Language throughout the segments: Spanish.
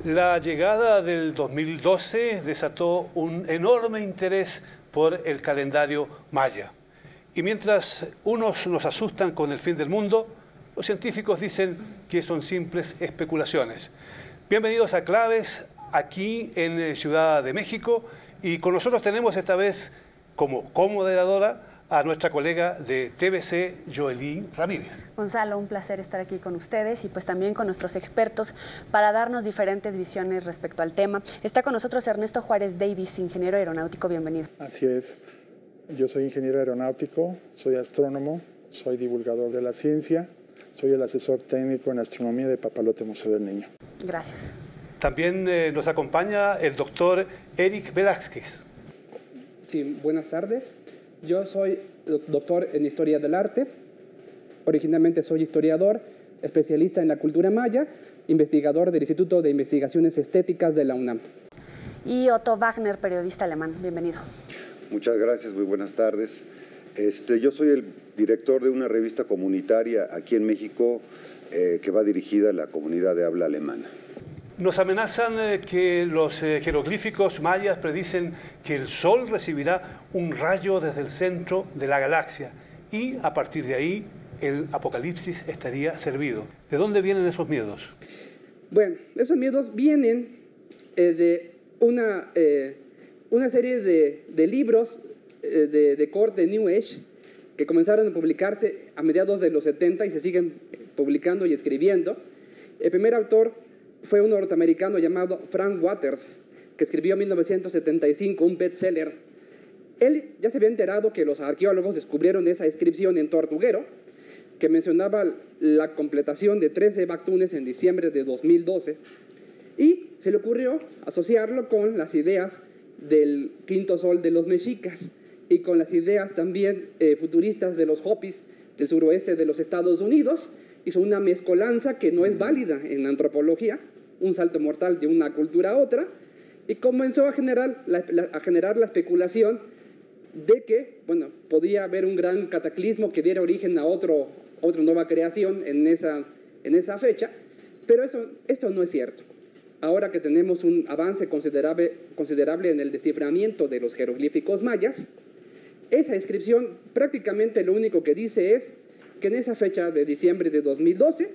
La llegada del 2012 desató un enorme interés por el calendario maya. Y mientras unos nos asustan con el fin del mundo, los científicos dicen que son simples especulaciones. Bienvenidos a Claves, aquí en Ciudad de México, y con nosotros tenemos esta vez como comoderadora a nuestra colega de TVC, Joely Ramírez. Gonzalo, un placer estar aquí con ustedes y pues también con nuestros expertos para darnos diferentes visiones respecto al tema. Está con nosotros Ernesto Juárez Davis, ingeniero aeronáutico, bienvenido. Así es, yo soy ingeniero aeronáutico, soy astrónomo, soy divulgador de la ciencia, soy el asesor técnico en astronomía de Papalote Museo del Niño. Gracias. También nos acompaña el doctor Eric Velázquez. Sí, buenas tardes. Yo soy doctor en Historia del Arte. Originalmente soy historiador, especialista en la cultura maya, investigador del Instituto de Investigaciones Estéticas de la UNAM. Y Otto Wagner, periodista alemán. Bienvenido. Muchas gracias, muy buenas tardes. Yo soy el director de una revista comunitaria aquí en México que va dirigida a la comunidad de habla alemana. Nos amenazan que los jeroglíficos mayas predicen que el Sol recibirá un rayo desde el centro de la galaxia y a partir de ahí el apocalipsis estaría servido. ¿De dónde vienen esos miedos? Bueno, esos miedos vienen de una serie de libros de corte New Age que comenzaron a publicarse a mediados de los 70 y se siguen publicando y escribiendo. El primer autor fue un norteamericano llamado Frank Waters, que escribió en 1975 un bestseller. Él ya se había enterado que los arqueólogos descubrieron esa inscripción en Tortuguero, que mencionaba la completación de 13 bactunes en diciembre de 2012, y se le ocurrió asociarlo con las ideas del quinto sol de los mexicas y con las ideas también futuristas de los Hopis del suroeste de los Estados Unidos. Hizo una mezcolanza que no es válida en antropología, un salto mortal de una cultura a otra, y comenzó a generar la especulación de que, bueno, podía haber un gran cataclismo que diera origen a otra nueva creación en esa fecha, pero esto no es cierto. Ahora que tenemos un avance considerable en el desciframiento de los jeroglíficos mayas, esa inscripción prácticamente lo único que dice es que en esa fecha de diciembre de 2012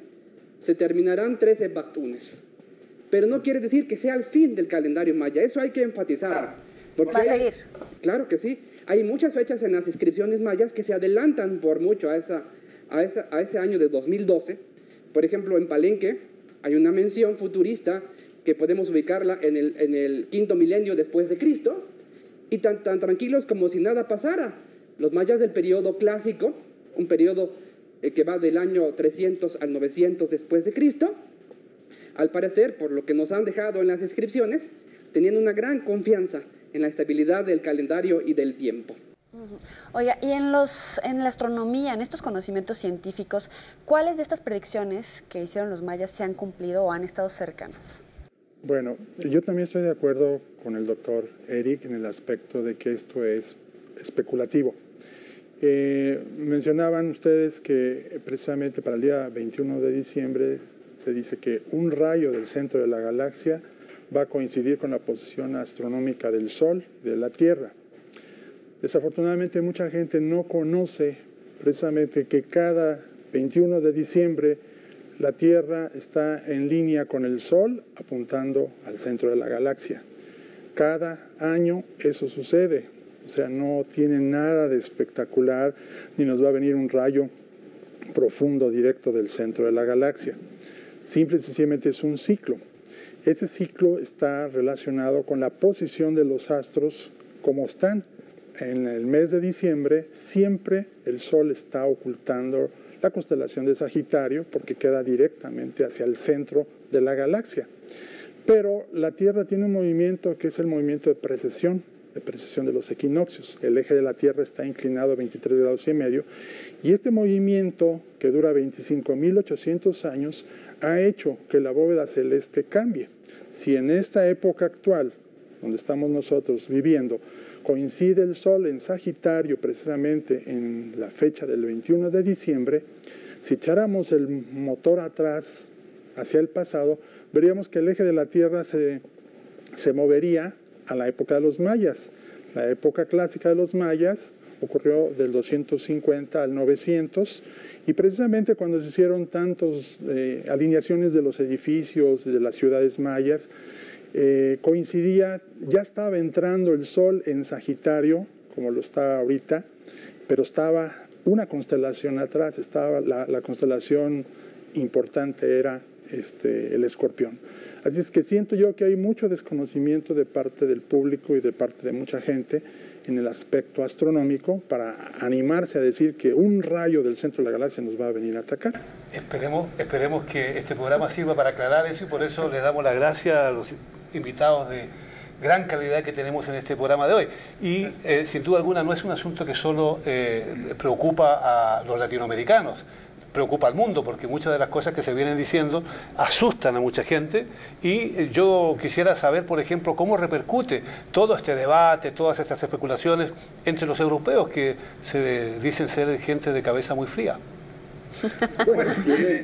se terminarán 13 bactunes. Pero no quiere decir que sea el fin del calendario maya, eso hay que enfatizar. ¿Va a seguir? Claro que sí. Hay muchas fechas en las inscripciones mayas que se adelantan por mucho a ese año de 2012. Por ejemplo, en Palenque hay una mención futurista que podemos ubicarla en el quinto milenio después de Cristo, y tan tranquilos como si nada pasara. Los mayas del periodo clásico, un periodo que va del año 300 al 900 después de Cristo, al parecer, por lo que nos han dejado en las inscripciones, tenían una gran confianza en la estabilidad del calendario y del tiempo. Oiga, y en la astronomía, en estos conocimientos científicos, ¿cuáles de estas predicciones que hicieron los mayas se han cumplido o han estado cercanas? Bueno, yo también estoy de acuerdo con el doctor Eric en el aspecto de que esto es especulativo. Mencionaban ustedes que precisamente para el día 21 de diciembre se dice que un rayo del centro de la galaxia va a coincidir con la posición astronómica del Sol y de la Tierra. Desafortunadamente mucha gente no conoce precisamente que cada 21 de diciembre la Tierra está en línea con el Sol apuntando al centro de la galaxia. Cada año eso sucede, o sea, no tiene nada de espectacular ni nos va a venir un rayo profundo directo del centro de la galaxia. Simple y sencillamente es un ciclo. Ese ciclo está relacionado con la posición de los astros como están. En el mes de diciembre siempre el Sol está ocultando la constelación de Sagitario porque queda directamente hacia el centro de la galaxia. Pero la Tierra tiene un movimiento que es el movimiento de precesión de los equinoccios. El eje de la Tierra está inclinado a 23 grados y medio y este movimiento, que dura 25.800 años, ha hecho que la bóveda celeste cambie. Si en esta época actual, donde estamos nosotros viviendo, coincide el Sol en Sagitario precisamente en la fecha del 21 de diciembre, si echáramos el motor atrás hacia el pasado, veríamos que el eje de la Tierra se movería a la época de los mayas. La época clásica de los mayas ocurrió del 250 al 900, y precisamente cuando se hicieron tantas alineaciones de los edificios de las ciudades mayas, coincidía, ya estaba entrando el Sol en Sagitario, como lo está ahorita, pero estaba una constelación atrás, estaba la constelación importante era el Escorpión. Así es que siento yo que hay mucho desconocimiento de parte del público y de parte de mucha gente en el aspecto astronómico para animarse a decir que un rayo del centro de la galaxia nos va a venir a atacar. Esperemos que este programa sirva para aclarar eso, y por eso le damos las gracias a los invitados de gran calidad que tenemos en este programa de hoy. Y sin duda alguna no es un asunto que solo preocupa a los latinoamericanos, preocupa al mundo, porque muchas de las cosas que se vienen diciendo asustan a mucha gente, y yo quisiera saber, por ejemplo, cómo repercute todo este debate, todas estas especulaciones entre los europeos, que se dicen ser gente de cabeza muy fría. Bueno,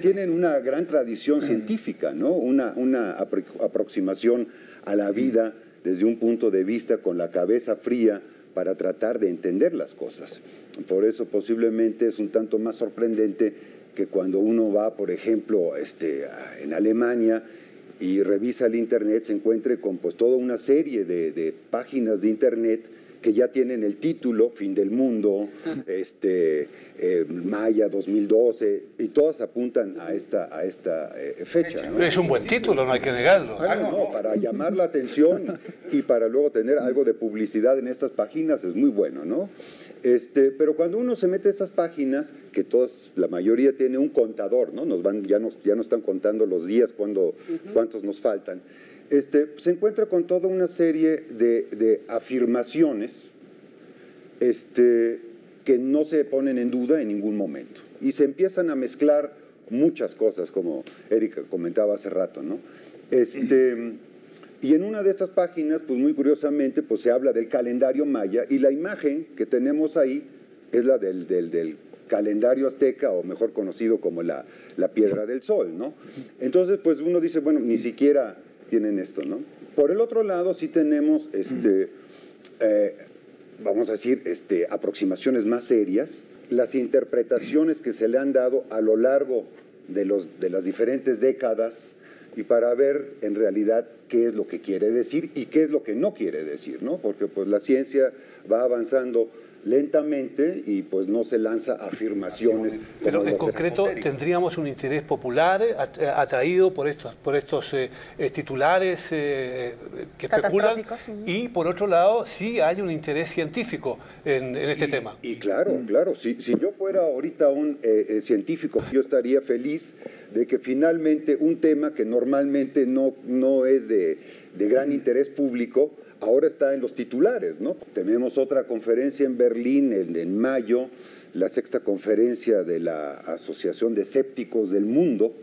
tienen una gran tradición científica, ¿no? Una aproximación a la vida desde un punto de vista con la cabeza fría para tratar de entender las cosas. Por eso posiblemente es un tanto más sorprendente que cuando uno va, por ejemplo, en Alemania y revisa el Internet, se encuentre con pues toda una serie de páginas de Internet que ya tienen el título, Fin del Mundo, Maya 2012, y todas apuntan a esta fecha, ¿no? Pero es un buen título, no hay que negarlo. No, para llamar la atención y para luego tener algo de publicidad en estas páginas es muy bueno, ¿no? Pero cuando uno se mete a esas páginas, que todas, la mayoría tiene un contador, ¿no? Ya nos están contando los días, cuántos nos faltan. Se encuentra con toda una serie de afirmaciones que no se ponen en duda en ningún momento. Y se empiezan a mezclar muchas cosas, como Erika comentaba hace rato, ¿no? Y en una de estas páginas, pues muy curiosamente, pues se habla del calendario maya, y la imagen que tenemos ahí es la del calendario azteca, o mejor conocido como la piedra del sol, ¿no? Entonces, pues uno dice, bueno, ni siquiera tienen esto, ¿no? Por el otro lado, sí tenemos, vamos a decir, aproximaciones más serias, las interpretaciones que se le han dado a lo largo de las diferentes décadas, y para ver en realidad qué es lo que quiere decir y qué es lo que no quiere decir, ¿no? Porque pues la ciencia va avanzando lentamente y pues no se lanza afirmaciones. Pero en concreto tendríamos un interés popular atraído por estos titulares que especulan, y por otro lado sí hay un interés científico en este tema. Y claro, si yo fuera ahorita un científico, yo estaría feliz de que finalmente un tema que normalmente no es de gran interés público, ahora está en los titulares, ¿no? Tenemos otra conferencia en Berlín en mayo, la 6ª conferencia de la Asociación de Escépticos del Mundo,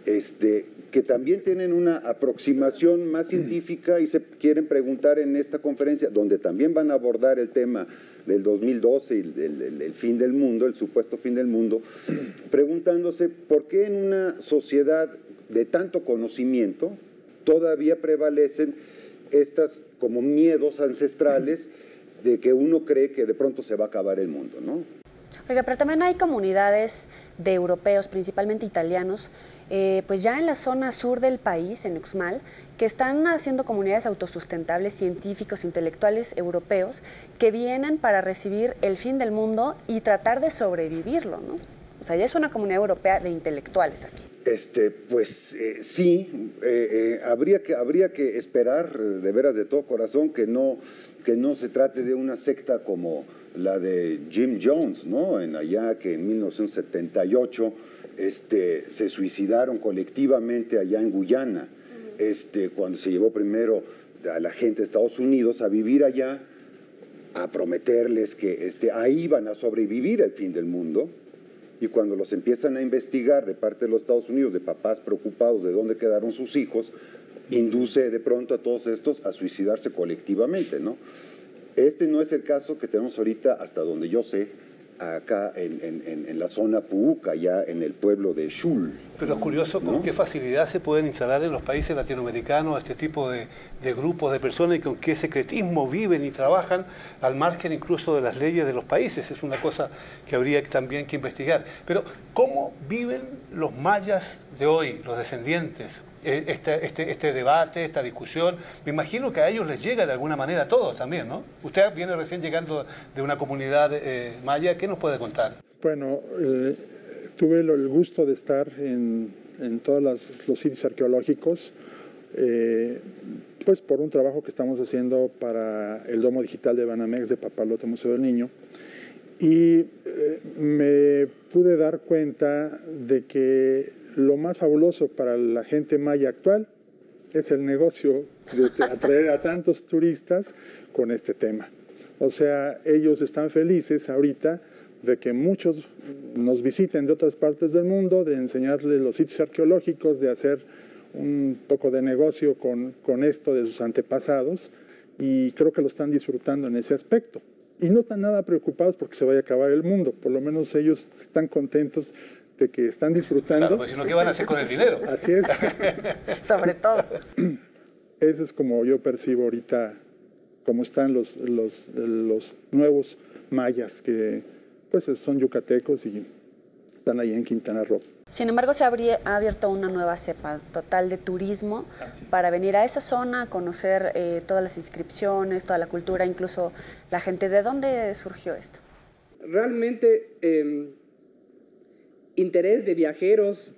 que también tienen una aproximación más científica y se quieren preguntar en esta conferencia, donde también van a abordar el tema del 2012 y el fin del mundo, el supuesto fin del mundo, preguntándose por qué en una sociedad de tanto conocimiento todavía prevalecen estas como miedos ancestrales de que uno cree que de pronto se va a acabar el mundo, ¿no? Oiga, pero también hay comunidades de europeos, principalmente italianos, pues ya en la zona sur del país, en Uxmal, que están haciendo comunidades autosustentables, científicos, intelectuales europeos, que vienen para recibir el fin del mundo y tratar de sobrevivirlo, ¿no? O sea, ya es una comunidad europea de intelectuales aquí. Sí, habría que esperar de veras de todo corazón que no se trate de una secta como la de Jim Jones, ¿no? Allá que en 1978 se suicidaron colectivamente allá en Guyana, cuando se llevó primero a la gente de Estados Unidos a vivir allá, a prometerles que ahí iban a sobrevivir al fin del mundo. Y cuando los empiezan a investigar de parte de los Estados Unidos, de papás preocupados de dónde quedaron sus hijos, induce de pronto a todos estos a suicidarse colectivamente, ¿no? No es el caso que tenemos ahorita, hasta donde yo sé, acá en la zona Puuca, ya en el pueblo de Xul. Pero es curioso con qué facilidad se pueden instalar en los países latinoamericanos este tipo de grupos de personas y con qué secretismo viven y trabajan al margen incluso de las leyes de los países. Es una cosa que habría también que investigar. Pero ¿cómo viven los mayas de hoy, los descendientes? Este debate, esta discusión, me imagino que a ellos les llega de alguna manera a todos también, ¿no? Usted viene recién llegando de una comunidad maya, ¿qué nos puede contar? Bueno, tuve el gusto de estar en todos los sitios arqueológicos, pues por un trabajo que estamos haciendo para el Domo Digital de Banamex de Papalote Museo del Niño, y me pude dar cuenta de que lo más fabuloso para la gente maya actual es el negocio de atraer a tantos turistas con este tema. O sea, ellos están felices ahorita de que muchos nos visiten de otras partes del mundo, de enseñarles los sitios arqueológicos, de hacer un poco de negocio con esto de sus antepasados, y creo que lo están disfrutando en ese aspecto. Y no están nada preocupados porque se vaya a acabar el mundo, por lo menos ellos están contentos de que están disfrutando. Claro, pues si no, ¿qué van a hacer con el dinero? Así es. Sobre todo. Eso es como yo percibo ahorita cómo están los nuevos mayas, que pues son yucatecos y están ahí en Quintana Roo. Sin embargo, se ha abierto una nueva cepa total de turismo para venir a esa zona, a conocer todas las inscripciones, toda la cultura, incluso la gente. ¿De dónde surgió esto? Realmente, interés de viajeros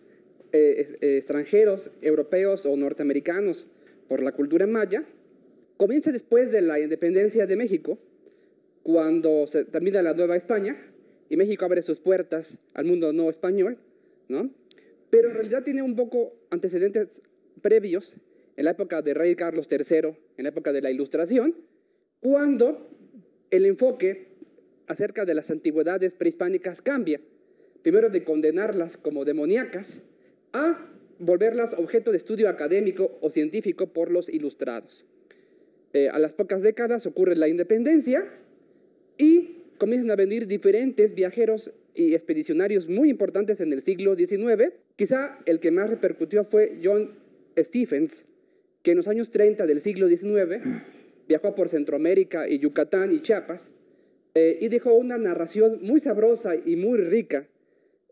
extranjeros, europeos o norteamericanos por la cultura maya comienza después de la independencia de México, cuando se termina la Nueva España y México abre sus puertas al mundo no español, ¿no? Pero en realidad tiene un poco antecedentes previos en la época de Rey Carlos III, en la época de la Ilustración, cuando el enfoque acerca de las antigüedades prehispánicas cambia. Primero de condenarlas como demoníacas a volverlas objeto de estudio académico o científico por los ilustrados. A las pocas décadas ocurre la independencia y comienzan a venir diferentes viajeros y expedicionarios muy importantes en el siglo XIX. Quizá el que más repercutió fue John Stephens, que en los años 30 del siglo XIX viajó por Centroamérica y Yucatán y Chiapas y dejó una narración muy sabrosa y muy rica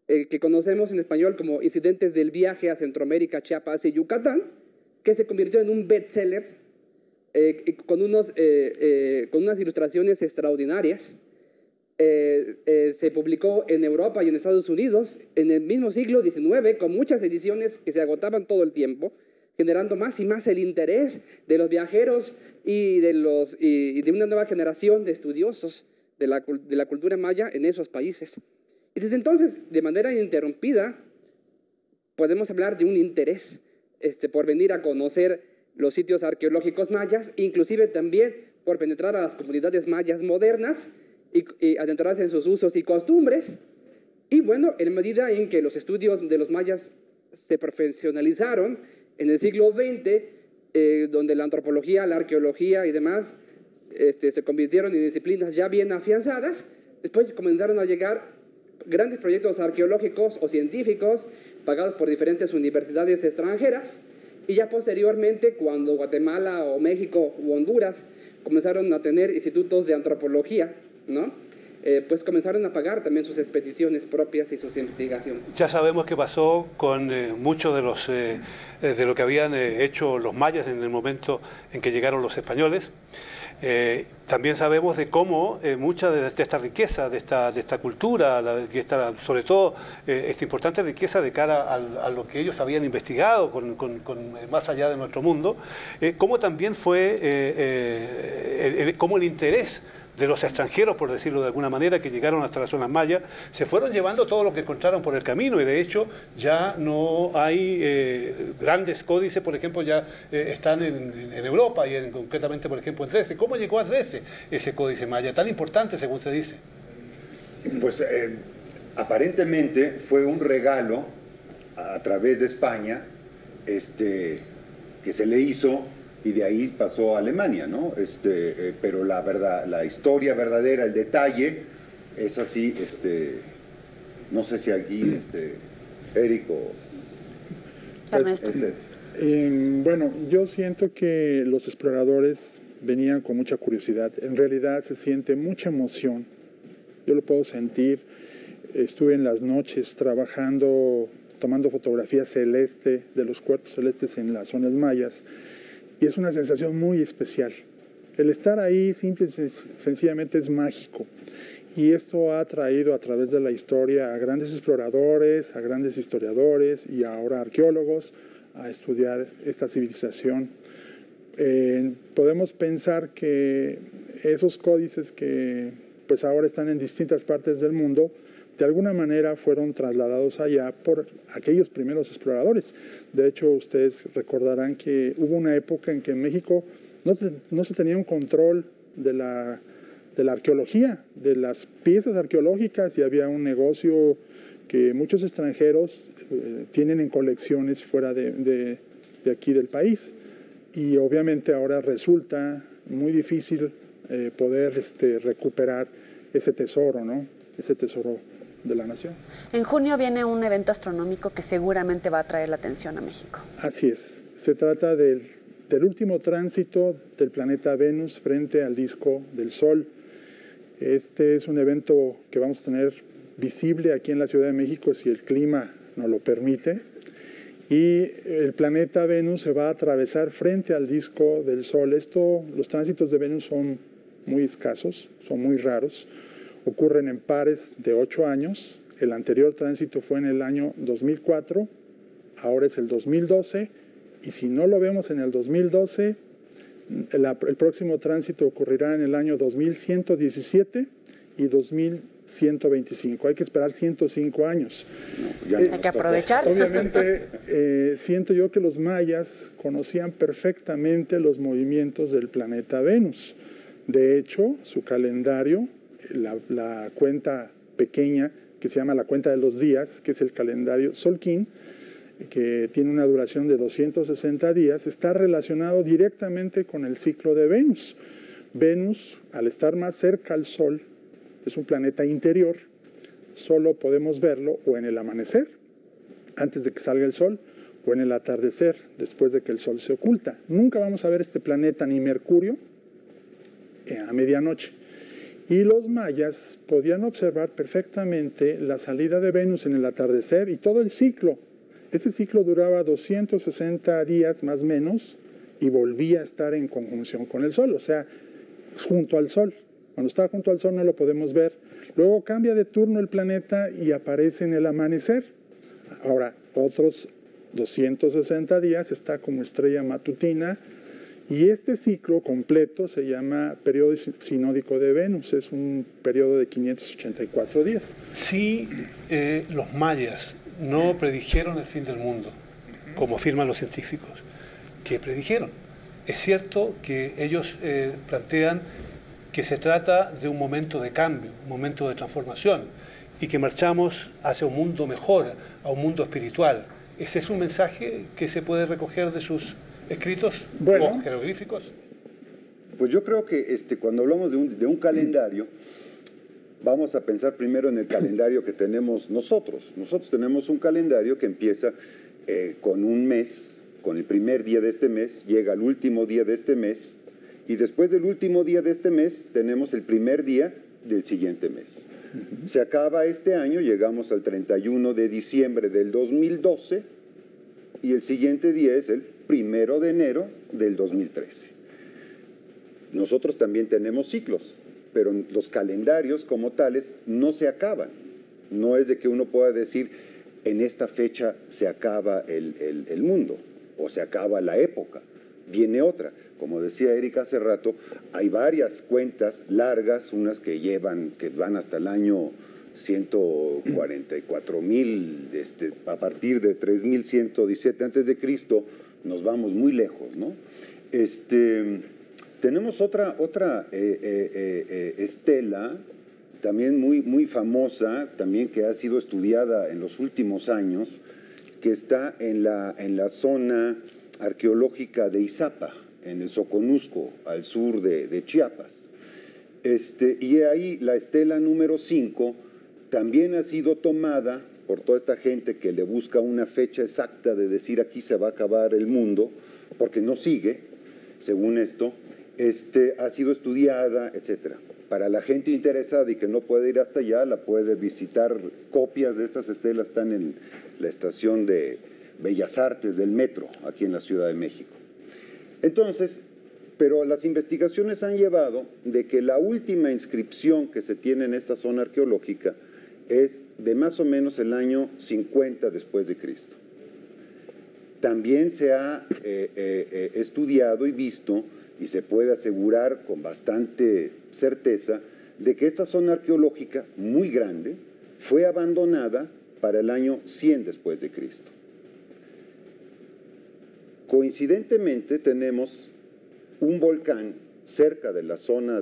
que conocemos en español como Incidentes del viaje a Centroamérica, Chiapas y Yucatán, que se convirtió en un bestseller con unas ilustraciones extraordinarias. Se publicó en Europa y en Estados Unidos en el mismo siglo XIX, con muchas ediciones que se agotaban todo el tiempo, generando más y más el interés de los viajeros y de una nueva generación de estudiosos de la cultura maya en esos países. Y desde entonces, de manera ininterrumpida, podemos hablar de un interés por venir a conocer los sitios arqueológicos mayas, inclusive también por penetrar a las comunidades mayas modernas y adentrarse en sus usos y costumbres. Y bueno, en medida en que los estudios de los mayas se profesionalizaron en el siglo XX, donde la antropología, la arqueología y demás se convirtieron en disciplinas ya bien afianzadas, después comenzaron a llegar grandes proyectos arqueológicos o científicos pagados por diferentes universidades extranjeras, y ya posteriormente, cuando Guatemala o México u Honduras comenzaron a tener institutos de antropología, ¿no? Pues comenzaron a pagar también sus expediciones propias y sus investigaciones. Ya sabemos qué pasó con muchos de lo que habían hecho los mayas en el momento en que llegaron los españoles. También sabemos de cómo mucha de esta riqueza, de esta cultura, sobre todo esta importante riqueza de cara a lo que ellos habían investigado más allá de nuestro mundo, cómo también fue cómo el interés de los extranjeros, por decirlo de alguna manera, que llegaron hasta las zonas mayas, se fueron llevando todo lo que encontraron por el camino, y de hecho ya no hay grandes códices, por ejemplo, ya están en Europa y concretamente, por ejemplo, en Dresde. ¿Cómo llegó a Dresde ese códice maya, tan importante según se dice? Pues aparentemente fue un regalo a través de España que se le hizo, y de ahí pasó a Alemania, ¿no? Pero la verdad, la historia verdadera, el detalle, es así, no sé si aquí, Eric o... Ernesto. Bueno, yo siento que los exploradores venían con mucha curiosidad. En realidad se siente mucha emoción. Yo lo puedo sentir. Estuve en las noches trabajando, tomando fotografía celeste de los cuerpos celestes en las zonas mayas. Y es una sensación muy especial. El estar ahí simple y sencillamente es mágico. Y esto ha traído a través de la historia a grandes exploradores, a grandes historiadores y ahora arqueólogos a estudiar esta civilización. Podemos pensar que esos códices que pues ahora están en distintas partes del mundo, de alguna manera fueron trasladados allá por aquellos primeros exploradores. De hecho, ustedes recordarán que hubo una época en que en México no se tenía un control de la arqueología, de las piezas arqueológicas, y había un negocio que muchos extranjeros tienen en colecciones fuera de aquí del país. Y obviamente ahora resulta muy difícil poder recuperar ese tesoro, ¿no? Ese tesoro de la nación. En junio viene un evento astronómico que seguramente va a atraer la atención a México. Así es. Se trata del último tránsito del planeta Venus frente al disco del Sol. Este es un evento que vamos a tener visible aquí en la Ciudad de México si el clima nos lo permite. Y el planeta Venus se va a atravesar frente al disco del Sol. Los tránsitos de Venus son muy escasos, son muy raros. Ocurren en pares de 8 años. El anterior tránsito fue en el año 2004, ahora es el 2012. Y si no lo vemos en el 2012, el próximo tránsito ocurrirá en el año 2117 y 2125. Hay que esperar 105 años. Hay que aprovechar. Obviamente, siento yo que los mayas conocían perfectamente los movimientos del planeta Venus. De hecho, su calendario, la cuenta pequeña, que se llama la cuenta de los días, que es el calendario Solquín, que tiene una duración de 260 días, está relacionado directamente con el ciclo de Venus. Venus, al estar más cerca al Sol, es un planeta interior, solo podemos verlo o en el amanecer, antes de que salga el Sol, o en el atardecer, después de que el Sol se oculta. Nunca vamos a ver este planeta ni Mercurio a medianoche. Y los mayas podían observar perfectamente la salida de Venus en el atardecer y todo el ciclo. Ese ciclo duraba 260 días más o menos y volvía a estar en conjunción con el Sol, o sea, junto al Sol. Cuando está junto al Sol no lo podemos ver. Luego cambia de turno el planeta y aparece en el amanecer. Ahora, otros 260 días está como estrella matutina. Y este ciclo completo se llama periodo sinódico de Venus, es un periodo de 584 días. Si los mayas no predijeron el fin del mundo, como afirman los científicos, ¿qué predijeron? Es cierto que ellos plantean que se trata de un momento de cambio, un momento de transformación, y que marchamos hacia un mundo mejor, a un mundo espiritual. ¿Ese es un mensaje que se puede recoger de sus escritos o jeroglíficos? Pues yo creo que cuando hablamos de un calendario, vamos a pensar primero en el calendario que tenemos nosotros. Nosotros tenemos un calendario que empieza con un mes, con el primer día de este mes, llega al último día de este mes, y después del último día de este mes tenemos el primer día del siguiente mes. Se acaba este año, llegamos al 31 de diciembre del 2012, y el siguiente día es el 1 de enero del 2013. Nosotros también tenemos ciclos, pero los calendarios como tales no se acaban. No es de que uno pueda decir, en esta fecha se acaba el mundo, o se acaba la época, viene otra. Como decía Erika hace rato, hay varias cuentas largas, unas que van hasta el año 144.000, a partir de 3.117 antes de Cristo, nos vamos muy lejos, ¿no? Tenemos otra estela, también muy famosa, también que ha sido estudiada en los últimos años, que está en la zona arqueológica de Izapa, en el Soconusco, al sur de Chiapas. Y ahí la estela número 5 también ha sido tomada por toda esta gente que le busca una fecha exacta de decir aquí se va a acabar el mundo, porque no sigue, según esto, ha sido estudiada, etcétera. Para la gente interesada y que no puede ir hasta allá, la puede visitar. Copias de estas estelas están en la estación de Bellas Artes del metro, aquí en la Ciudad de México. Entonces, pero las investigaciones han llevado de que la última inscripción que se tiene en esta zona arqueológica es de más o menos el año 50 después de Cristo. También se ha estudiado y visto, y se puede asegurar con bastante certeza, de que esta zona arqueológica, muy grande, fue abandonada para el año 100 después de Cristo. Coincidentemente tenemos un volcán cerca de la zona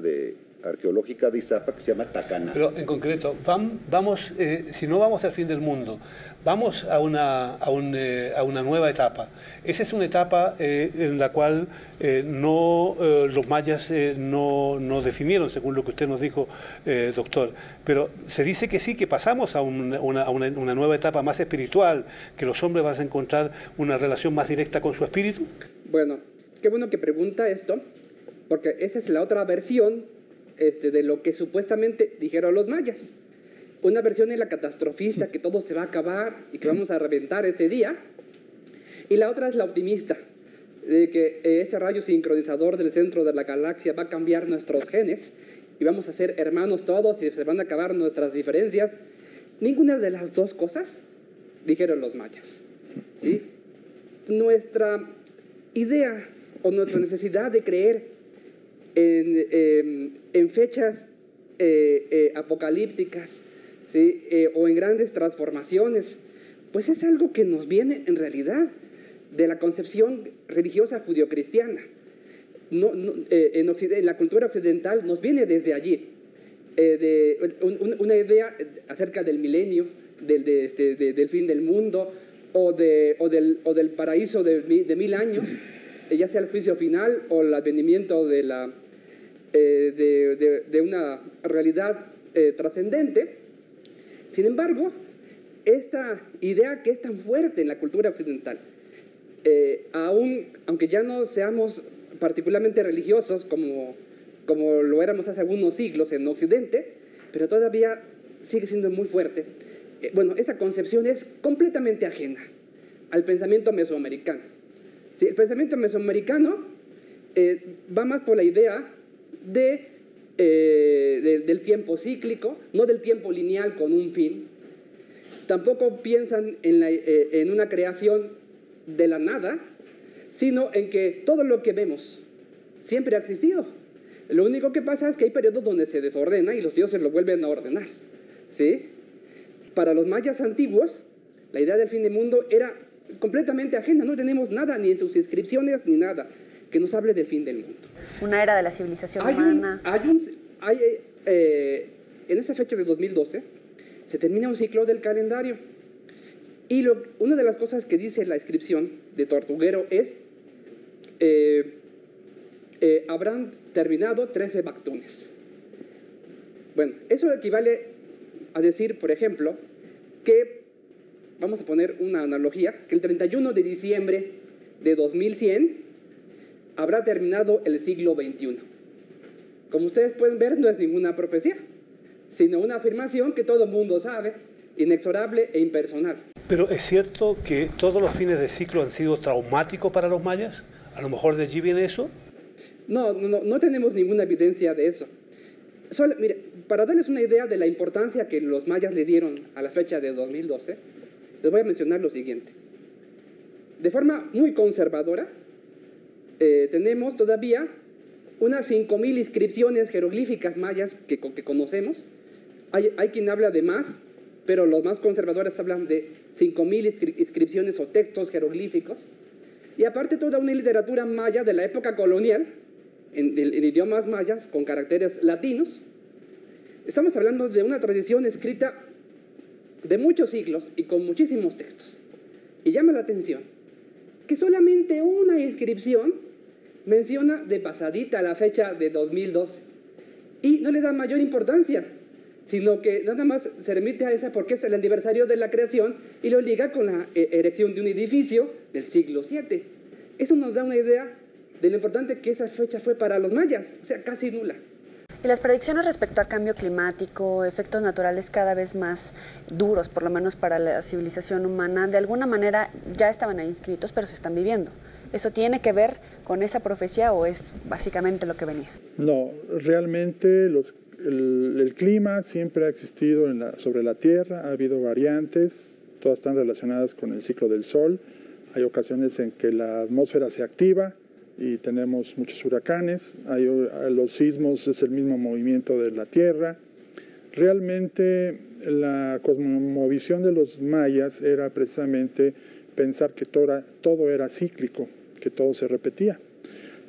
arqueológica de Izapa que se llama Tacaná. Pero en concreto, vamos, si no vamos al fin del mundo, vamos a una nueva etapa. Esa es una etapa en la cual los mayas no definieron, según lo que usted nos dijo, doctor. Pero se dice que sí, que pasamos a una nueva etapa más espiritual, que los hombres van a encontrar una relación más directa con su espíritu. Bueno, qué bueno que pregunta esto, porque esa es la otra versión de lo que supuestamente dijeron los mayas. Una versión es la catastrofista, que todo se va a acabar y que vamos a reventar ese día. Y la otra es la optimista, de que este rayo sincronizador del centro de la galaxia va a cambiar nuestros genes y vamos a ser hermanos todos y se van a acabar nuestras diferencias. Ninguna de las dos cosas dijeron los mayas, ¿sí? Nuestra idea o nuestra necesidad de creer en fechas apocalípticas, ¿sí? O en grandes transformaciones, pues es algo que nos viene en realidad de la concepción religiosa judio-cristiana. En la cultura occidental nos viene desde allí, una idea acerca del milenio, del fin del mundo o del paraíso de 1000 años, ya sea el juicio final o el advenimiento de una realidad trascendente. Sin embargo, esta idea que es tan fuerte en la cultura occidental, aunque ya no seamos particularmente religiosos como lo éramos hace algunos siglos en Occidente, pero todavía sigue siendo muy fuerte. Bueno, esa concepción es completamente ajena al pensamiento mesoamericano. Sí, el pensamiento mesoamericano va más por la idea del tiempo cíclico, no del tiempo lineal con un fin. Tampoco piensan en una creación de la nada, sino en que todo lo que vemos siempre ha existido. Lo único que pasa es que hay periodos donde se desordena y los dioses lo vuelven a ordenar, ¿sí? Para los mayas antiguos, la idea del fin del mundo era completamente ajena. No tenemos nada, ni en sus inscripciones, ni nada que nos hable del fin del mundo. Una era de la civilización humana. En esa fecha de 2012 se termina un ciclo del calendario. Y una de las cosas que dice la inscripción de Tortuguero es habrán terminado 13 bactunes. Bueno, eso equivale a decir, por ejemplo, que, vamos a poner una analogía, que el 31 de diciembre de 2100 habrá terminado el siglo XXI. Como ustedes pueden ver, no es ninguna profecía, sino una afirmación que todo el mundo sabe, inexorable e impersonal. Pero ¿es cierto que todos los fines de ciclo han sido traumáticos para los mayas? ¿A lo mejor de allí viene eso? No tenemos ninguna evidencia de eso. Mire, para darles una idea de la importancia que los mayas le dieron a la fecha de 2012, les voy a mencionar lo siguiente. De forma muy conservadora, tenemos todavía unas 5,000 inscripciones jeroglíficas mayas que conocemos. Hay quien habla de más, pero los más conservadores hablan de 5,000 inscripciones o textos jeroglíficos. Y aparte toda una literatura maya de la época colonial, en idiomas mayas con caracteres latinos. Estamos hablando de una tradición escrita de muchos siglos y con muchísimos textos. Y llama la atención que solamente una inscripción menciona de pasadita la fecha de 2012. y no le da mayor importancia, sino que nada más se remite a esa porque es el aniversario de la creación y lo liga con la erección de un edificio del siglo VII. Eso nos da una idea de lo importante que esa fecha fue para los mayas, o sea, casi nula. Y las predicciones respecto a cambio climático, efectos naturales cada vez más duros, por lo menos para la civilización humana, de alguna manera ya estaban ahí inscritos, pero se están viviendo. ¿Eso tiene que ver con esa profecía o es básicamente lo que venía? No, realmente el clima siempre ha existido sobre la Tierra, ha habido variantes, todas están relacionadas con el ciclo del Sol. Hay ocasiones en que la atmósfera se activa y tenemos muchos huracanes, los sismos es el mismo movimiento de la Tierra. Realmente la cosmovisión de los mayas era precisamente pensar que todo era cíclico, que todo se repetía.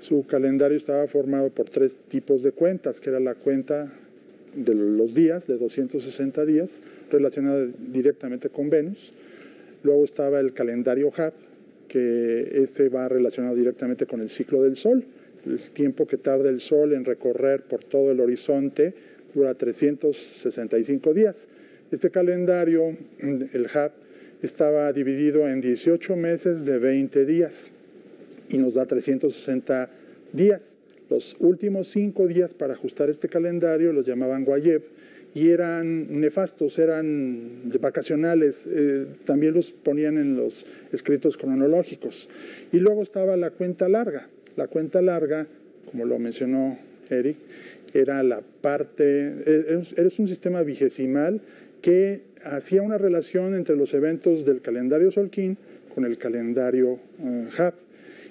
Su calendario estaba formado por 3 tipos de cuentas, que era la cuenta de los días, de 260 días, relacionada directamente con Venus. Luego estaba el calendario Hab, que va relacionado directamente con el ciclo del Sol. El tiempo que tarda el Sol en recorrer por todo el horizonte dura 365 días. Este calendario, el Hab, estaba dividido en 18 meses de 20 días y nos da 360 días. Los últimos 5 días para ajustar este calendario los llamaban Guayeb y eran nefastos, eran vacacionales, también los ponían en los escritos cronológicos. Y luego estaba la cuenta larga. La cuenta larga, como lo mencionó Eric, era la parte, es un sistema vigesimal que hacía una relación entre los eventos del calendario Solquín con el calendario Hab.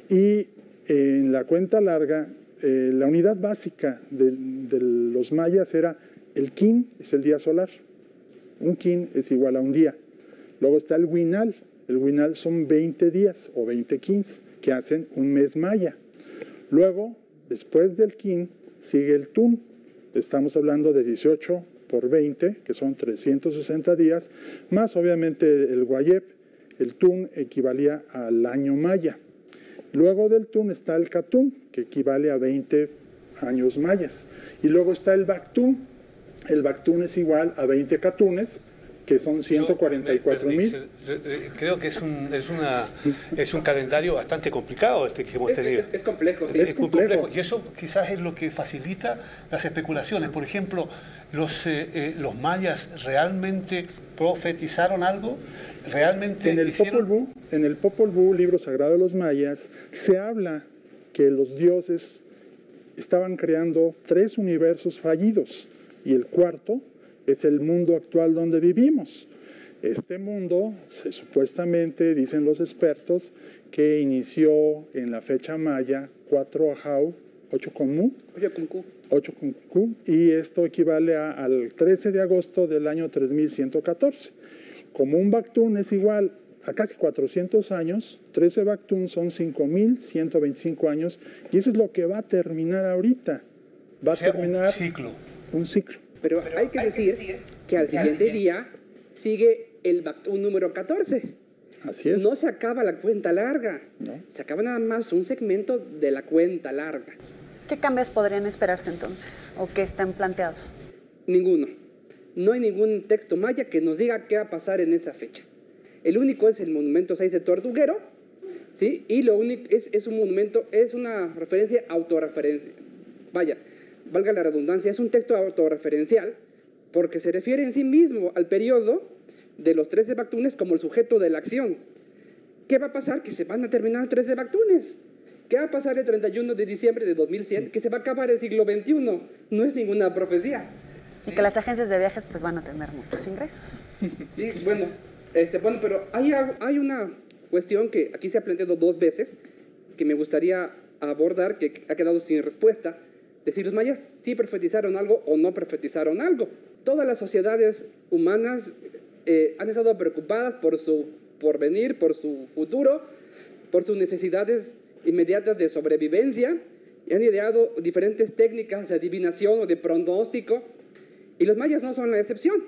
Y en la cuenta larga, la unidad básica de los mayas era el kin, es el día solar. Un kin es igual a un día. Luego está el winal. El winal son 20 días o 20 kins que hacen un mes maya. Luego, después del kin, sigue el tun. Estamos hablando de 18 por 20, que son 360 días, más obviamente el guayeb. El tun equivalía al año maya. Luego del tun está el catún, que equivale a 20 años mayas. Y luego está el bactún. El bactún es igual a 20 catunes, que son 144.000. Creo que es un calendario bastante complicado este que hemos tenido. Es complejo, sí. Es complejo. Y eso quizás es lo que facilita las especulaciones. Por ejemplo, los mayas realmente profetizaron algo, realmente en el Popol Vuh, libro sagrado de los mayas, se habla que los dioses estaban creando 3 universos fallidos y el cuarto es el mundo actual donde vivimos. Este mundo, supuestamente, dicen los expertos, que inició en la fecha maya 4 Ajau, 8 con Mu. 8 con Q, y esto equivale al 13 de agosto del año 3114. Como un Bactún es igual a casi 400 años, 13 Bactún son 5.125 años, y eso es lo que va a terminar ahorita. Va a terminar un ciclo. Pero hay que decir que al siguiente día sigue el Bactún número 14. Así es. No se acaba la cuenta larga, no. Se acaba nada más un segmento de la cuenta larga. ¿Qué cambios podrían esperarse entonces o qué están planteados? Ninguno. No hay ningún texto maya que nos diga qué va a pasar en esa fecha. El único es el monumento 6 de Tortuguero, ¿sí? Y lo único es un monumento, es una referencia autorreferencia. Vaya, valga la redundancia, es un texto autorreferencial porque se refiere en sí mismo al periodo de los 13 Bactunes como el sujeto de la acción. ¿Qué va a pasar? Que se van a terminar 13 Bactunes. ¿Qué va a pasar el 31 de diciembre de 2100? Que se va a acabar el siglo XXI. No es ninguna profecía. Y que las agencias de viajes pues van a tener muchos ingresos. Sí, bueno, pero hay una cuestión que aquí se ha planteado 2 veces que me gustaría abordar, que ha quedado sin respuesta. De si los mayas sí profetizaron algo o no profetizaron algo. Todas las sociedades humanas han estado preocupadas por su porvenir, por su futuro, por sus necesidades inmediatas de sobrevivencia, y han ideado diferentes técnicas de adivinación o de pronóstico, y los mayas no son la excepción.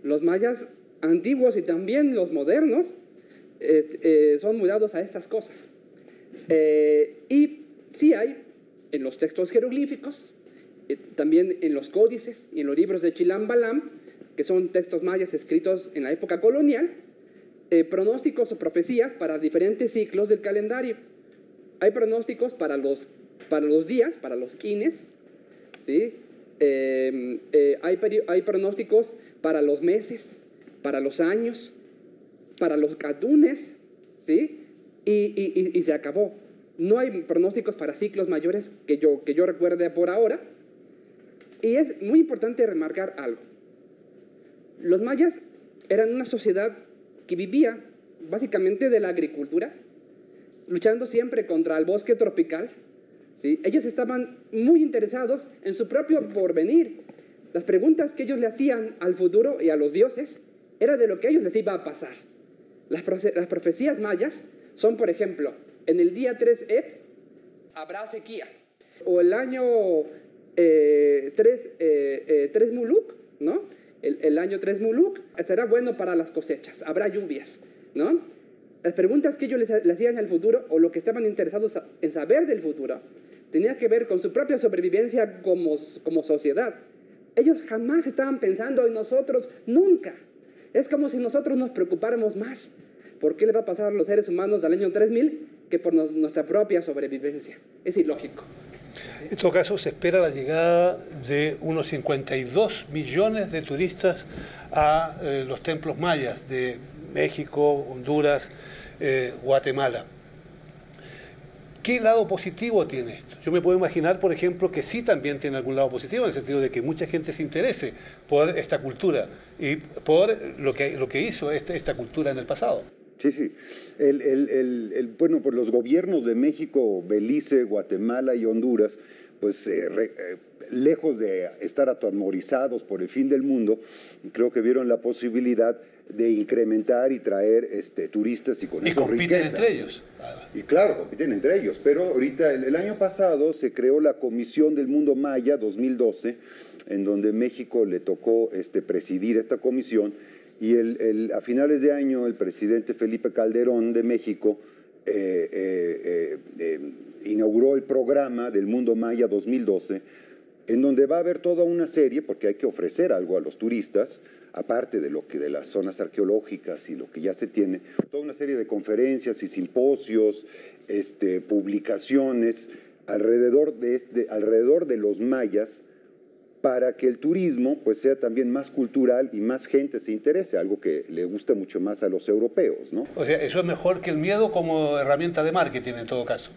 Los mayas antiguos y también los modernos son muy dados a estas cosas. Y sí hay en los textos jeroglíficos también en los códices y en los libros de Chilam Balam, que son textos mayas escritos en la época colonial, pronósticos o profecías para diferentes ciclos del calendario. Hay pronósticos para los días, para los quines, ¿sí? Hay pronósticos para los meses, para los años, para los catunes, ¿sí? Y se acabó. No hay pronósticos para ciclos mayores que yo recuerde por ahora. Y es muy importante remarcar algo. Los mayas eran una sociedad que vivía básicamente de la agricultura, luchando siempre contra el bosque tropical, ¿sí? Ellos estaban muy interesados en su propio porvenir. Las preguntas que ellos le hacían al futuro y a los dioses era de lo que a ellos les iba a pasar. Las profecías mayas son, por ejemplo, en el día 3 Ep habrá sequía, o el año 3 Muluk, ¿no? El año 3 Muluk será bueno para las cosechas, habrá lluvias, ¿no? Las preguntas que ellos le hacían al futuro, o lo que estaban interesados en saber del futuro, tenía que ver con su propia sobrevivencia como sociedad. Ellos jamás estaban pensando en nosotros, nunca. Es como si nosotros nos preocupáramos más por qué le va a pasar a los seres humanos del año 3000 que por nuestra propia sobrevivencia. Es ilógico. En todo caso, se espera la llegada de unos 52 millones de turistas a los templos mayas de México, Honduras, Guatemala. ¿Qué lado positivo tiene esto? Yo me puedo imaginar, por ejemplo, que sí también tiene algún lado positivo, en el sentido de que mucha gente se interese por esta cultura y por lo que hizo esta cultura en el pasado. Sí, sí. Bueno, pues los gobiernos de México, Belice, Guatemala y Honduras, pues lejos de estar atemorizados por el fin del mundo, creo que vieron la posibilidad de incrementar y traer turistas y con eso compiten riqueza. Entre ellos. Y claro, compiten entre ellos, pero ahorita el año pasado se creó la Comisión del Mundo Maya 2012, en donde México le tocó presidir esta comisión, y a finales de año el presidente Felipe Calderón de México inauguró el programa del Mundo Maya 2012, en donde va a haber toda una serie, porque hay que ofrecer algo a los turistas, aparte de las zonas arqueológicas y lo que ya se tiene, toda una serie de conferencias y simposios, publicaciones alrededor de los mayas, para que el turismo pues sea también más cultural y más gente se interese, algo que le gusta mucho más a los europeos, ¿no? O sea, eso es mejor que el miedo como herramienta de marketing en todo caso.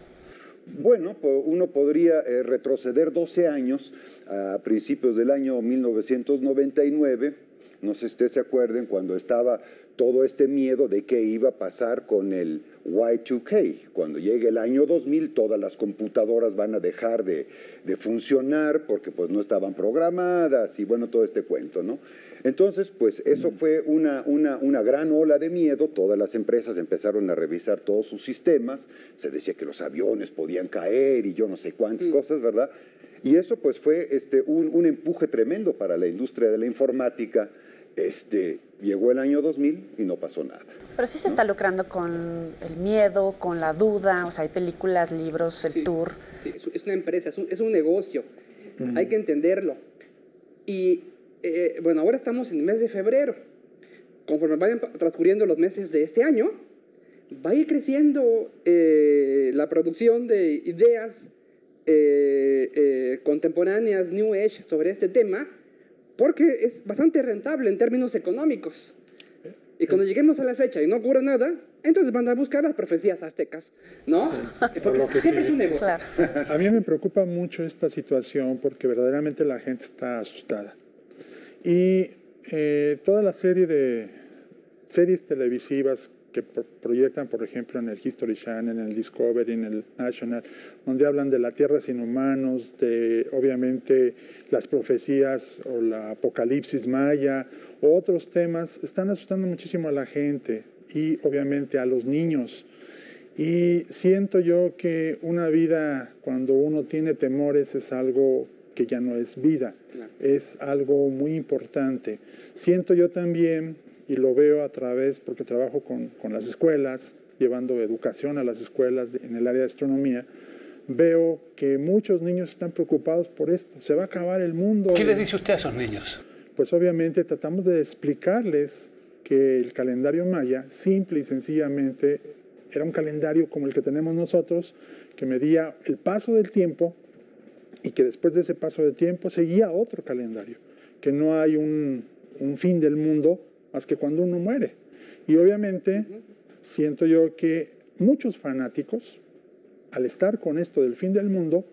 Bueno, uno podría retroceder 12 años a principios del año 1999, no sé si ustedes se acuerden, cuando estaba todo este miedo de qué iba a pasar con el Y2K. Cuando llegue el año 2000, todas las computadoras van a dejar de funcionar porque pues no estaban programadas y bueno, todo este cuento, ¿no? Entonces, pues eso fue una gran ola de miedo. Todas las empresas empezaron a revisar todos sus sistemas. Se decía que los aviones podían caer y yo no sé cuántas cosas, ¿verdad? Y eso pues fue un empuje tremendo para la industria de la informática. Llegó el año 2000 y no pasó nada. Pero sí se está lucrando con el miedo, con la duda, o sea, hay películas, libros, el tour. Sí, es una empresa, es un negocio, hay que entenderlo. Y bueno, ahora estamos en el mes de febrero. Conforme vayan transcurriendo los meses de este año, va a ir creciendo la producción de ideas contemporáneas, New Age, sobre este tema, porque es bastante rentable en términos económicos. Y cuando lleguemos a la fecha y no ocurra nada, entonces van a buscar las profecías aztecas, ¿no? Porque siempre es un negocio. Claro. A mí me preocupa mucho esta situación porque verdaderamente la gente está asustada. Y toda la serie de series televisivas que proyectan, por ejemplo, en el History Channel, en el Discovery, en el National, donde hablan de la Tierra sin humanos, de obviamente las profecías o la apocalipsis maya, o otros temas, están asustando muchísimo a la gente y obviamente a los niños. Y siento yo que una vida, cuando uno tiene temores, es algo que ya no es vida, es algo muy importante. Siento yo también, y lo veo a través, porque trabajo con las escuelas, llevando educación a las escuelas en el área de astronomía, veo que muchos niños están preocupados por esto. Se va a acabar el mundo. ¿Qué les dice usted a esos niños? Pues obviamente tratamos de explicarles que el calendario maya, simple y sencillamente, era un calendario como el que tenemos nosotros, que medía el paso del tiempo y que después de ese paso del tiempo seguía otro calendario, que no hay un fin del mundo más que cuando uno muere. Y obviamente siento yo que muchos fanáticos, al estar con esto del fin del mundo,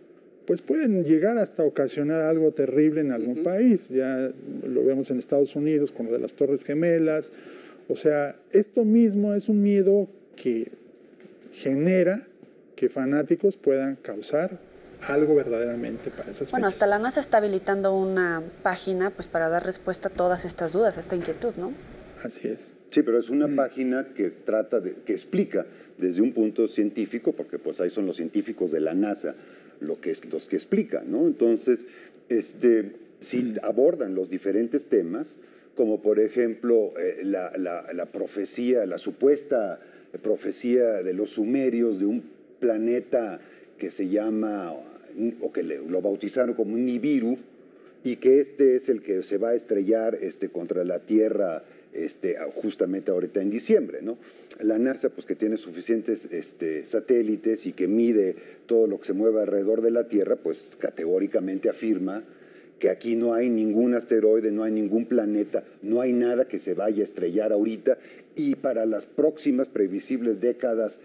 pues pueden llegar hasta ocasionar algo terrible en algún país. Ya lo vemos en Estados Unidos con lo de las Torres Gemelas. O sea, esto mismo es un miedo que genera que fanáticos puedan causar algo verdaderamente para esas Bueno, fechas. hasta la NASA está habilitando una página pues para dar respuesta a todas estas dudas, a esta inquietud, ¿no? Así es. Sí, pero es una página que que explica desde un punto científico, porque pues ahí son los científicos de la NASA los que explican, ¿no? Entonces, sí abordan los diferentes temas, como por ejemplo la profecía, la supuesta profecía de los sumerios de un planeta que se llama, o que lo bautizaron como Nibiru, y que es el que se va a estrellar contra la Tierra justamente ahorita en diciembre, ¿no? La NASA, pues que tiene suficientes satélites y que mide todo lo que se mueve alrededor de la Tierra, pues categóricamente afirma que aquí no hay ningún asteroide, no hay ningún planeta, no hay nada que se vaya a estrellar ahorita, y para las próximas previsibles décadas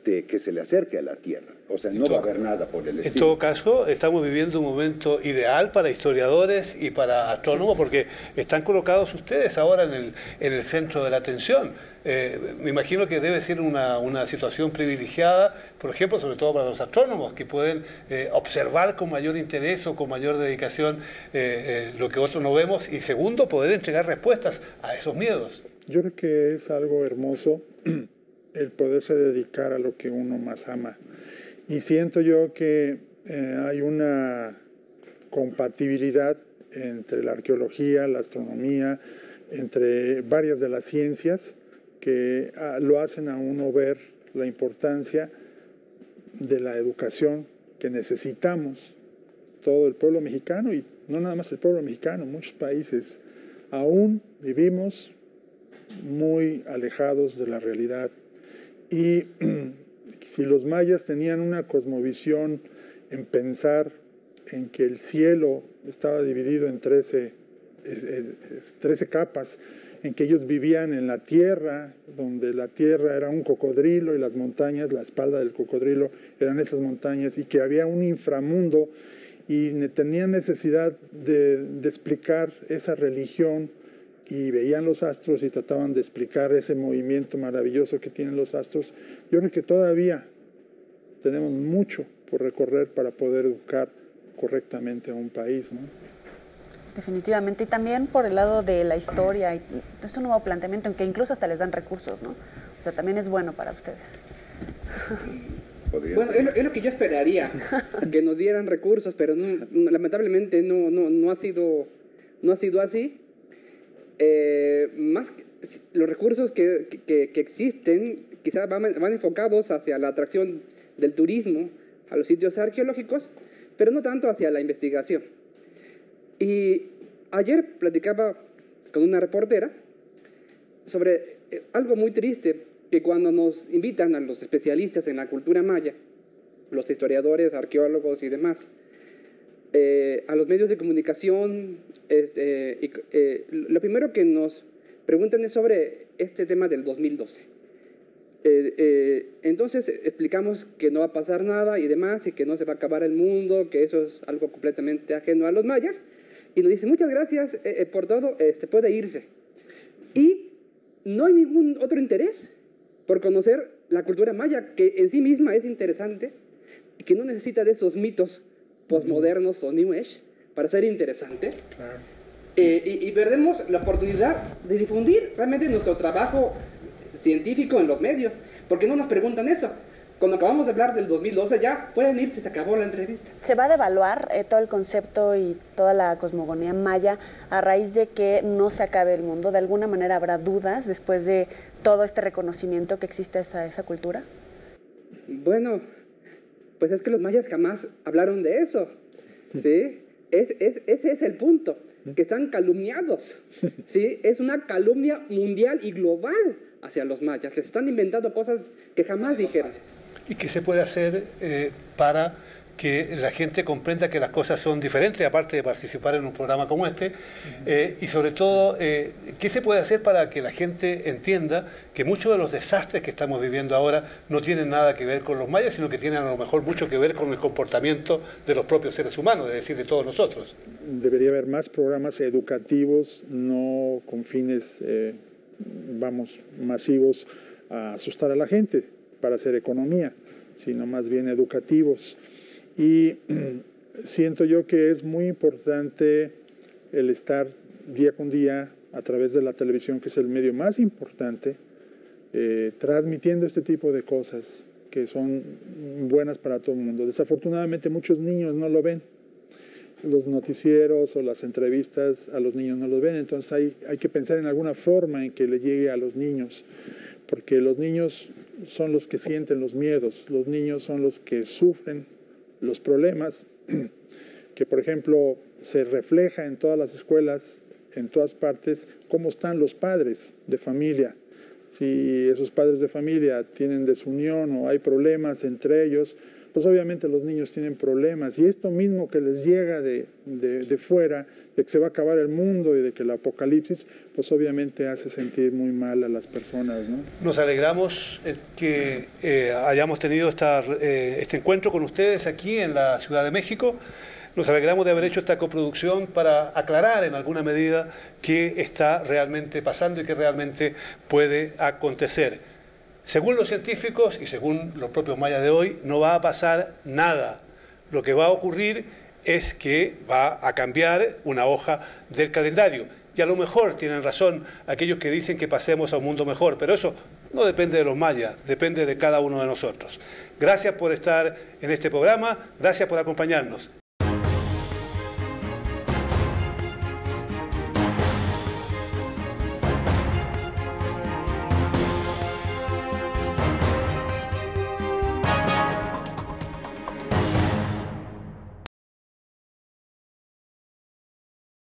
que se le acerque a la Tierra. O sea, no va a haber nada por el estilo. En todo caso, estamos viviendo un momento ideal para historiadores y para astrónomos, porque están colocados ustedes ahora en el centro de la atención. Me imagino que debe ser una situación privilegiada, por ejemplo, sobre todo para los astrónomos, que pueden observar con mayor interés o con mayor dedicación lo que otros no vemos, y segundo, poder entregar respuestas a esos miedos. Yo creo que es algo hermoso el poderse dedicar a lo que uno más ama. Y siento yo que hay una compatibilidad entre la arqueología, la astronomía, entre varias de las ciencias que lo hacen a uno ver la importancia de la educación que necesitamos todo el pueblo mexicano, y no nada más el pueblo mexicano, muchos países aún vivimos muy alejados de la realidad. Y si los mayas tenían una cosmovisión en pensar en que el cielo estaba dividido en 13 capas, en que ellos vivían en la tierra, donde la tierra era un cocodrilo y las montañas, la espalda del cocodrilo eran esas montañas, y que había un inframundo, y tenían necesidad de explicar esa religión, y veían los astros y trataban de explicar ese movimiento maravilloso que tienen los astros. Yo creo que todavía tenemos mucho por recorrer para poder educar correctamente a un país, ¿no? Definitivamente, y también por el lado de la historia, y es un nuevo planteamiento en que incluso hasta les dan recursos, ¿no? O sea, también es bueno para ustedes. Bueno, es lo que yo esperaría, que nos dieran recursos, pero lamentablemente no ha sido así. Más los recursos que existen quizás van enfocados hacia la atracción del turismo, a los sitios arqueológicos, pero no tanto hacia la investigación. Y ayer platicaba con una reportera sobre algo muy triste, que cuando nos invitan a los especialistas en la cultura maya, los historiadores, arqueólogos y demás, a los medios de comunicación, lo primero que nos preguntan es sobre este tema del 2012. Entonces explicamos que no va a pasar nada y demás, y que no se va a acabar el mundo, que eso es algo completamente ajeno a los mayas, y nos dicen muchas gracias por todo, puede irse. Y no hay ningún otro interés por conocer la cultura maya, que en sí misma es interesante y que no necesita de esos mitos postmodernos o New Age para ser interesante. Claro. Y perdemos la oportunidad de difundir realmente nuestro trabajo científico en los medios, porque no nos preguntan eso. Cuando acabamos de hablar del 2012 ya pueden irse, se acabó la entrevista. ¿Se va a devaluar todo el concepto y toda la cosmogonía maya a raíz de que no se acabe el mundo? ¿De alguna manera habrá dudas después de todo este reconocimiento que existe a esa cultura? Bueno, Pues es que los mayas jamás hablaron de eso, ¿sí? Ese es el punto, que están calumniados, ¿sí? Es una calumnia mundial y global hacia los mayas. Les están inventando cosas que jamás dijeron. ¿Y qué se puede hacer para que la gente comprenda que las cosas son diferentes, aparte de participar en un programa como este? Y sobre todo, ¿qué se puede hacer para que la gente entienda que muchos de los desastres que estamos viviendo ahora no tienen nada que ver con los mayas, sino que tienen a lo mejor mucho que ver con el comportamiento de los propios seres humanos, es decir, de todos nosotros? Debería haber más programas educativos, no con fines, masivos a asustar a la gente para hacer economía, sino más bien educativos. Y siento yo que es muy importante el estar día con día a través de la televisión, que es el medio más importante, transmitiendo este tipo de cosas que son buenas para todo el mundo. Desafortunadamente muchos niños no lo ven. Los noticieros o las entrevistas a los niños no los ven, entonces hay que pensar en alguna forma en que le llegue a los niños, porque los niños son los que sienten los miedos, los niños son los que sufren los problemas, que por ejemplo se refleja en todas las escuelas, en todas partes, cómo están los padres de familia. Si esos padres de familia tienen desunión o hay problemas entre ellos, pues obviamente los niños tienen problemas. Y esto mismo que les llega de fuera, de que se va a acabar el mundo y de que el apocalipsis, pues obviamente hace sentir muy mal a las personas, ¿no? Nos alegramos que hayamos tenido este encuentro con ustedes aquí en la Ciudad de México. Nos alegramos de haber hecho esta coproducción para aclarar en alguna medida qué está realmente pasando y qué realmente puede acontecer. Según los científicos y según los propios mayas de hoy, no va a pasar nada. Lo que va a ocurrir es que va a cambiar una hoja del calendario. Y a lo mejor tienen razón aquellos que dicen que pasemos a un mundo mejor, pero eso no depende de los mayas, depende de cada uno de nosotros. Gracias por estar en este programa, gracias por acompañarnos.